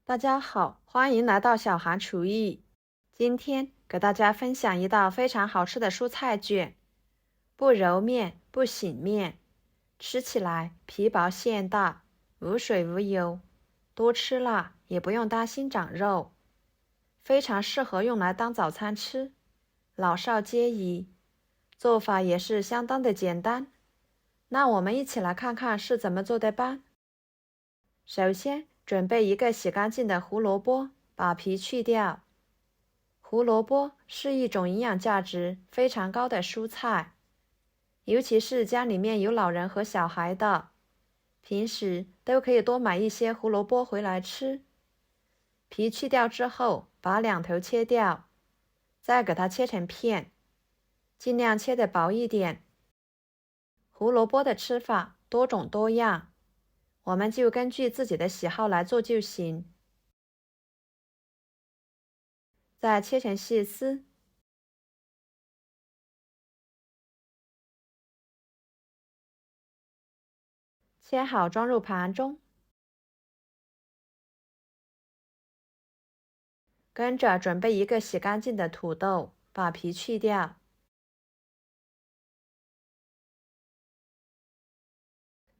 大家好，欢迎来到小韩厨艺。今天给大家分享一道非常好吃的蔬菜卷，不揉面不醒面，吃起来皮薄馅大，无水无油，多吃了也不用担心长肉，非常适合用来当早餐吃，老少皆宜。做法也是相当的简单，那我们一起来看看是怎么做的吧。首先准备一个洗干净的胡萝卜，把皮去掉。胡萝卜是一种营养价值非常高的蔬菜，尤其是家里面有老人和小孩的，平时都可以多买一些胡萝卜回来吃。皮去掉之后，把两头切掉，再给它切成片，尽量切得薄一点。胡萝卜的吃法多种多样，我们就根据自己的喜好来做就行。再切成细丝，切好装入盘中，跟着准备一个洗干净的土豆，把皮去掉，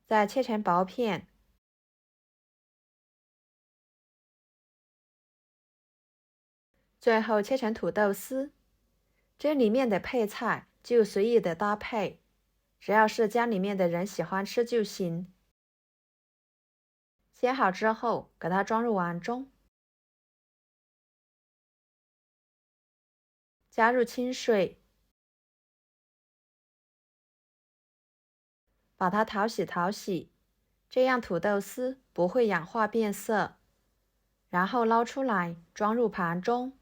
再切成薄片。最后切成土豆丝，这里面的配菜就随意的搭配，只要是家里面的人喜欢吃就行。切好之后，给它装入碗中，加入清水，把它淘洗，这样土豆丝不会氧化变色。然后捞出来，装入盘中。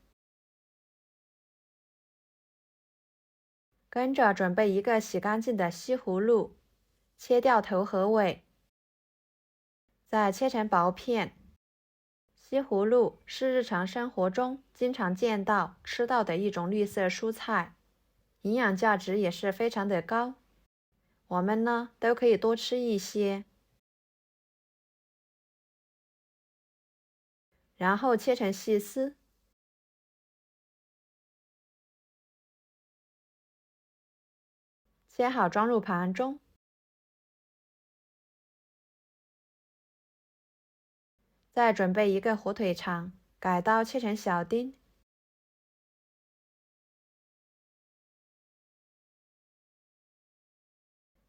跟着准备一个洗干净的西葫芦，切掉头和尾，再切成薄片。西葫芦是日常生活中经常见到、吃到的一种绿色蔬菜，营养价值也是非常的高。我们呢都可以多吃一些。然后切成细丝，切好装入盘中。再准备一个火腿肠，改刀切成小丁，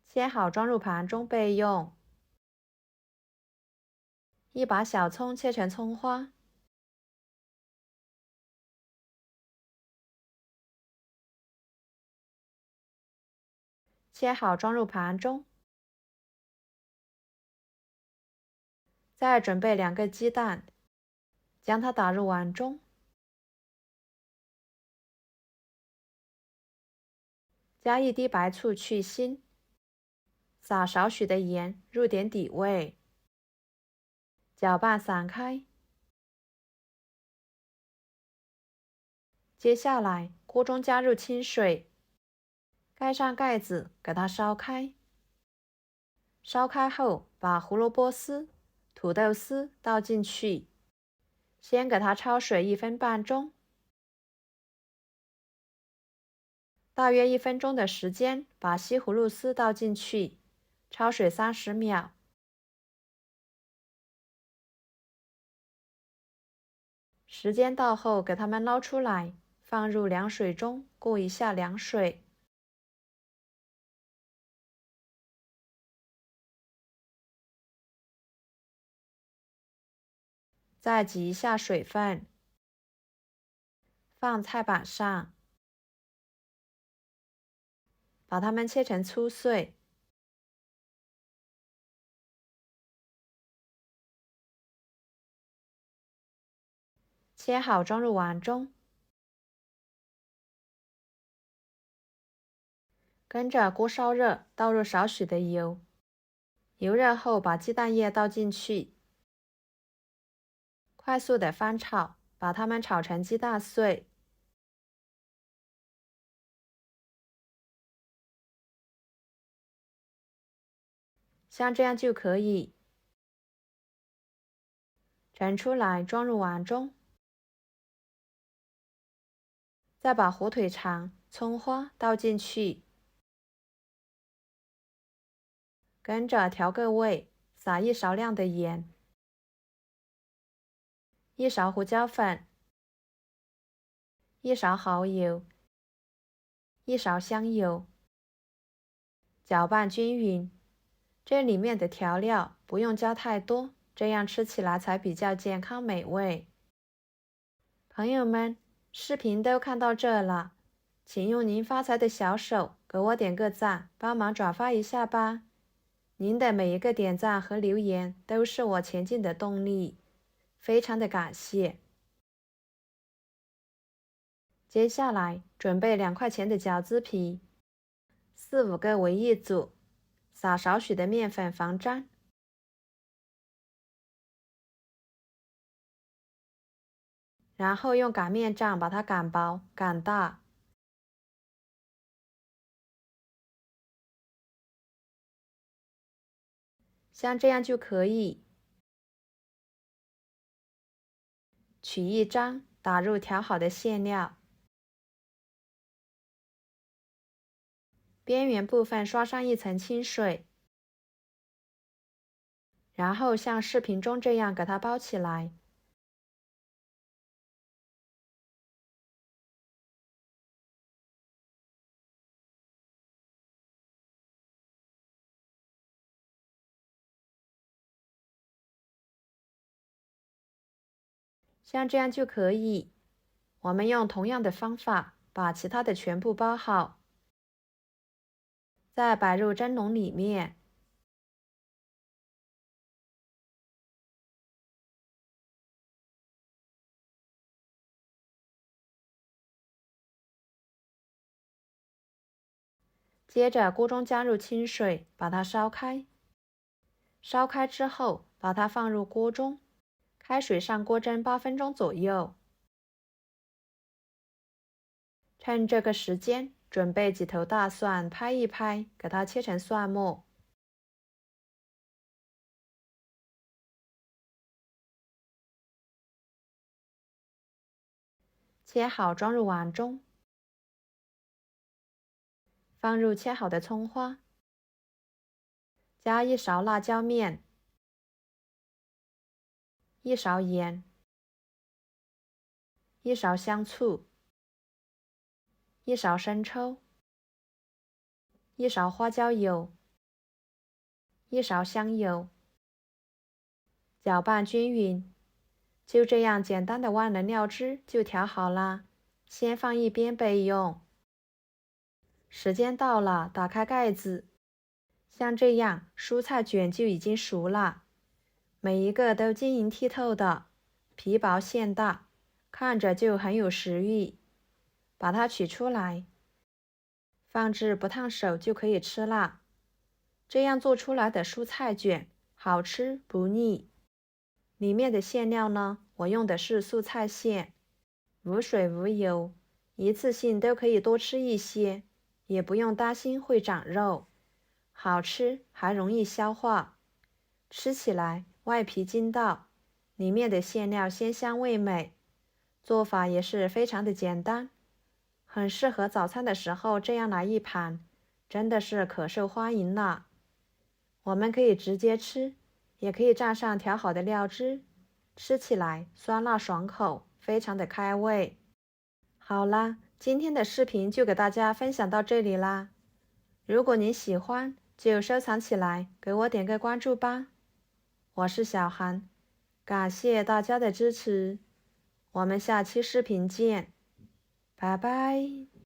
切好装入盘中备用。一把小葱切成葱花，切好装入盘中。再准备2个鸡蛋，将它打入碗中，加1滴白醋去腥，撒少许的盐入点底味，搅拌散开。接下来锅中加入清水，盖上盖子给它烧开。烧开后，把胡萝卜丝、土豆丝倒进去，先给它焯水1分半钟，大约1分钟的时间，把西葫芦丝倒进去，焯水30秒。时间到后，给它们捞出来，放入凉水中过一下凉水。再挤一下水分，放菜板上，把它们切成粗碎，切好装入碗中。跟着锅烧热，倒入少许的油，油热后把鸡蛋液倒进去，快速的翻炒，把它们炒成鸡蛋碎。像这样就可以。盛出来装入碗中，再把火腿肠、葱花倒进去，跟着调个味，撒1勺量的盐，1勺胡椒粉，1勺蚝油，1勺香油，搅拌均匀。这里面的调料不用加太多，这样吃起来才比较健康美味。朋友们，视频都看到这了，请用您发财的小手给我点个赞，帮忙转发一下吧。您的每一个点赞和留言都是我前进的动力，非常的感谢。接下来准备2块钱的饺子皮，4、5个为一组，撒少许的面粉防粘，然后用擀面杖把它擀薄、擀大。像这样就可以。取1张，打入调好的馅料，边缘部分刷上1层清水，然后像视频中这样给它包起来。像这样就可以。我们用同样的方法把其他的全部包好，再摆入蒸笼里面。接着锅中加入清水，把它烧开。烧开之后，把它放入锅中，开水上锅蒸8分钟左右。趁这个时间，准备几头大蒜，拍一拍，给它切成蒜末。切好装入碗中，放入切好的葱花，加1勺辣椒面，1勺盐，1勺香醋，1勺生抽，1勺花椒油，1勺香油，搅拌均匀。就这样简单的万能料汁就调好啦，先放一边备用。时间到了，打开盖子，像这样蔬菜卷就已经熟了，每一个都晶莹剔透的，皮薄馅大，看着就很有食欲。把它取出来，放置不烫手就可以吃啦。这样做出来的蔬菜卷好吃不腻。里面的馅料呢，我用的是素菜馅，无水无油，一次性都可以多吃一些，也不用担心会长肉，好吃还容易消化，吃起来外皮筋道，里面的馅料鲜香味美，做法也是非常的简单，很适合早餐的时候这样来一盘，真的是可受欢迎了。我们可以直接吃，也可以蘸上调好的料汁，吃起来酸辣爽口，非常的开胃。好啦，今天的视频就给大家分享到这里啦。如果您喜欢，就收藏起来，给我点个关注吧。我是小韩，感谢大家的支持，我们下期视频见，拜拜。